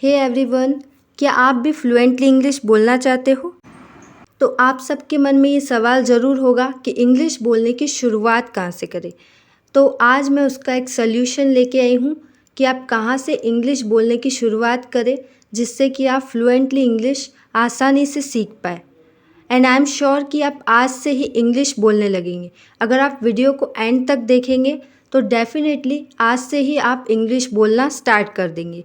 Hey everyone, क्या आप भी फ्लुएंटली इंग्लिश बोलना चाहते हो? तो आप सबके मन में ये सवाल ज़रूर होगा कि इंग्लिश बोलने की शुरुआत कहाँ से करें। तो आज मैं उसका एक सल्यूशन लेके आई हूँ कि आप कहाँ से इंग्लिश बोलने की शुरुआत करें, जिससे कि आप फ्लुएंटली इंग्लिश आसानी से सीख पाए। एंड आई एम श्योर कि आप आज से ही इंग्लिश बोलने लगेंगे। अगर आप वीडियो को एंड तक देखेंगे तो डेफिनेटली आज से ही आप इंग्लिश बोलना स्टार्ट कर देंगे।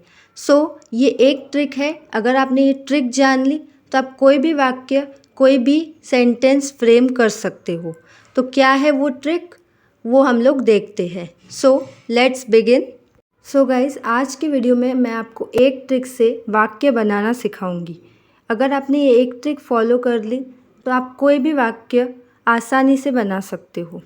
ये एक ट्रिक है। अगर आपने ये ट्रिक जान ली तो आप कोई भी वाक्य, कोई भी सेंटेंस फ्रेम कर सकते हो। तो क्या है वो ट्रिक, वो हम लोग देखते हैं। Let's begin. गाइस, आज की वीडियो में मैं आपको एक ट्रिक से वाक्य बनाना सिखाऊंगी। अगर आपने ये एक ट्रिक फॉलो कर ली तो आप कोई भी वाक्य आसानी से बना सकते हो।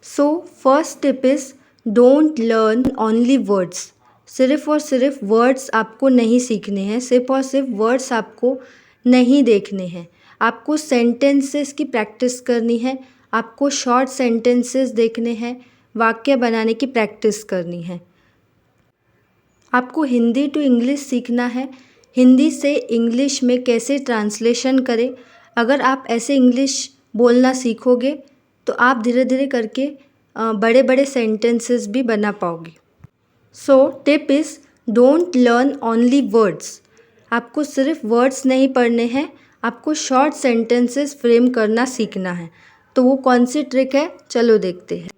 First tip is don't learn only words. सिर्फ़ और सिर्फ वर्ड्स आपको नहीं सीखने हैं, सिर्फ और सिर्फ वर्ड्स आपको नहीं देखने हैं। आपको सेंटेंसेस की प्रैक्टिस करनी है, आपको शॉर्ट सेंटेंसेस देखने हैं, वाक्य बनाने की प्रैक्टिस करनी है। आपको हिंदी टू इंग्लिश सीखना है, हिंदी से इंग्लिश में कैसे ट्रांसलेशन करें। अगर आप ऐसे इंग्लिश बोलना सीखोगे तो आप धीरे धीरे करके बड़े बड़े सेंटेंसेस भी बना पाओगे। Tip is don't learn only words. आपको सिर्फ वर्ड्स नहीं पढ़ने हैं, आपको शॉर्ट सेंटेंसेस फ्रेम करना सीखना है। तो वो कौन सी ट्रिक है, चलो देखते हैं।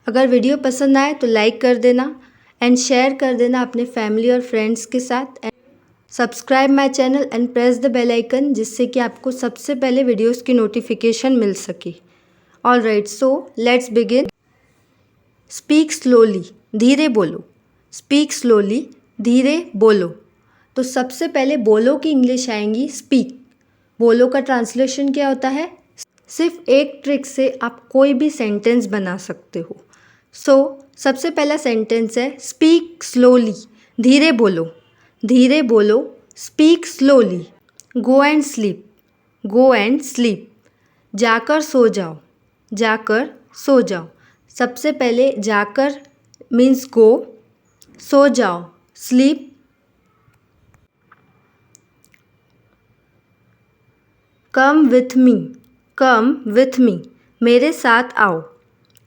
अगर वीडियो पसंद आए तो लाइक कर देना एंड शेयर कर देना अपने फैमिली और फ्रेंड्स के साथ। And subscribe my channel and press the bell icon, जिससे कि आपको सबसे पहले वीडियोस की नोटिफिकेशन मिल सके। Alright, let's begin. Speak slowly, धीरे बोलो। स्पीक स्लोली, धीरे बोलो। तो सबसे पहले बोलो की इंग्लिश आएंगी स्पीक। बोलो का ट्रांसलेशन क्या होता है? सिर्फ एक ट्रिक से आप कोई भी सेंटेंस बना सकते हो। सबसे पहला सेंटेंस है स्पीक स्लोली, धीरे बोलो। धीरे बोलो, speak slowly. Go and sleep, go and sleep. जाकर सो जाओ, जाकर सो जाओ। सबसे पहले जाकर मीन्स गो, सो जाओ sleep. Come with me, come with me, मेरे साथ आओ।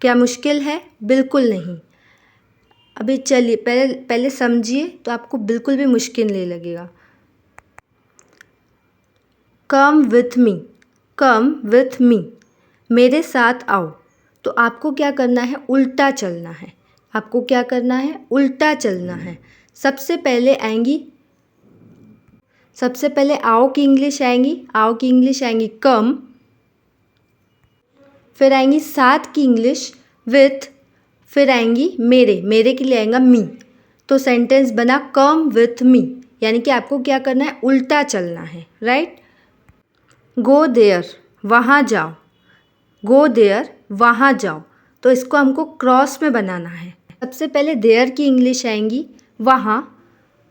क्या मुश्किल है? बिल्कुल नहीं। अभी चलिए पहले समझिए तो आपको बिल्कुल भी मुश्किल नहीं लगेगा। Come with me, come with me, मेरे साथ आओ। तो आपको क्या करना है? उल्टा चलना है। आपको क्या करना है? उल्टा चलना है। सबसे पहले आओ की इंग्लिश आएंगी, आओ की इंग्लिश आएंगी कम। फिर आएंगी साथ की इंग्लिश विथ। फिर आएंगी मेरे, मेरे के लिए आएगा मी। तो सेंटेंस बना कम विथ मी, यानी कि आपको क्या करना है? उल्टा चलना है, राइट। गो देयर, वहाँ जाओ। गो देयर, वहाँ जाओ। तो इसको हमको क्रॉस में बनाना है। सबसे पहले देयर की इंग्लिश आएंगी वहाँ,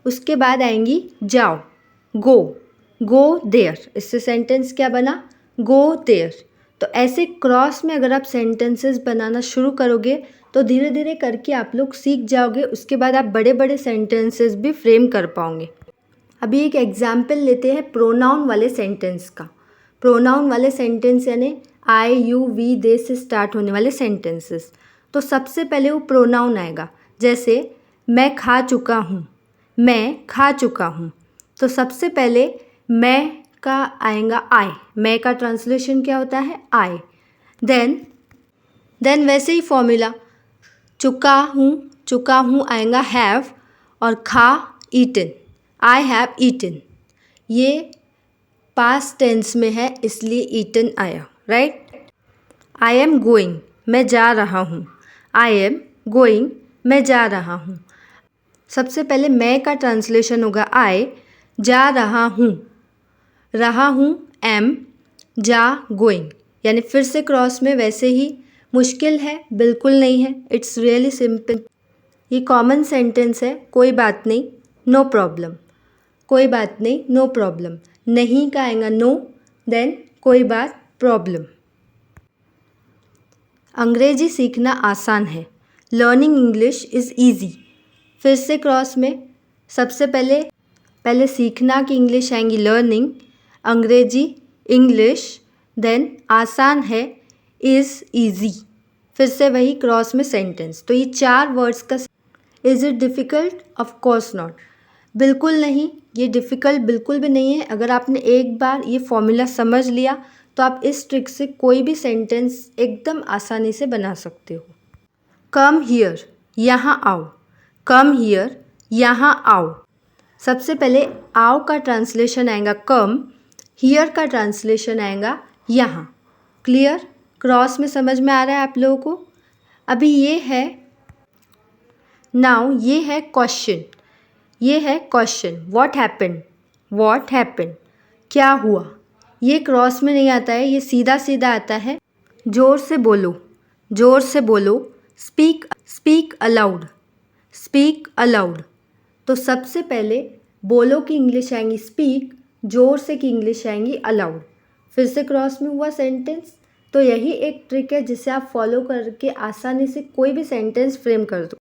उसके बाद आएंगी जाओ, गो। गो देयर, इससे सेंटेंस क्या बना? Go there. तो ऐसे क्रॉस में अगर आप सेंटेंसेस बनाना शुरू करोगे तो धीरे धीरे करके आप लोग सीख जाओगे। उसके बाद आप बड़े बड़े सेंटेंसेस भी फ्रेम कर पाओगे। अभी एक एग्जाम्पल लेते हैं प्रोनाउन वाले सेंटेंस का। प्रोनाउन वाले सेंटेंस यानी आई, यू, वी, दे से स्टार्ट होने वाले सेंटेंसेस। तो सबसे पहले वो प्रोनाउन आएगा, जैसे मैं खा चुका हूँ, मैं खा चुका हूँ। तो सबसे पहले मैं का आएगा आई। मैं का ट्रांसलेशन क्या होता है? आई। देन वैसे ही फॉर्मूला, चुका हूँ आएगा हैव, और खा ईटन, आई हैव ईटन। ये पास्ट टेंस में है इसलिए ईटन आया, राइट। आई एम गोइंग, मैं जा रहा हूँ। आई एम गोइंग, मैं जा रहा हूँ। सबसे पहले मैं का ट्रांसलेशन होगा आई, जा रहा हूँ एम, जा गोइंग। यानी फिर से क्रॉस में वैसे ही। मुश्किल है? बिल्कुल नहीं है, इट्स रियली सिंपल। ये कॉमन सेंटेंस है, कोई बात नहीं, नो प्रॉब्लम। कोई बात नहीं, नो प्रॉब्लम। नहीं का आएगा नो, देन कोई बात, प्रॉब्लम। अंग्रेजी सीखना आसान है, लर्निंग इंग्लिश इज़ ईजी। फिर से क्रॉस में सबसे पहले पहले सीखना की इंग्लिश आएंगी लर्निंग, अंग्रेजी इंग्लिश, देन आसान है इज़ ईजी, फिर से वही क्रॉस में सेंटेंस। तो ये 4 वर्ड्स का is it difficult? Of course not, बिल्कुल नहीं, ये डिफ़िकल्ट बिल्कुल भी नहीं है। अगर आपने एक बार ये फॉर्मूला समझ लिया तो आप इस ट्रिक से कोई भी सेंटेंस एकदम आसानी से बना सकते हो। कम हियर, यहाँ आओ, कम हियर, यहाँ आओ। सबसे पहले आओ का ट्रांसलेशन आएगा कम, हियर का ट्रांसलेशन आएगा यहाँ। क्लियर? क्रॉस में समझ में आ रहा है आप लोगों को? अभी ये है, नाउ ये है क्वेश्चन, ये है question, what happened, what happened, क्या हुआ। ये क्रॉस में नहीं आता है, ये सीधा सीधा आता है। ज़ोर से बोलो, ज़ोर से बोलो, speak, speak allowed, speak allowed. तो सबसे पहले बोलो की इंग्लिश आएंगी स्पीक, ज़ोर से की इंग्लिश आएंगी अलाउड, फिर से क्रॉस में हुआ सेंटेंस। तो यही एक ट्रिक है जिसे आप फॉलो करके आसानी से कोई भी सेंटेंस फ्रेम कर दो।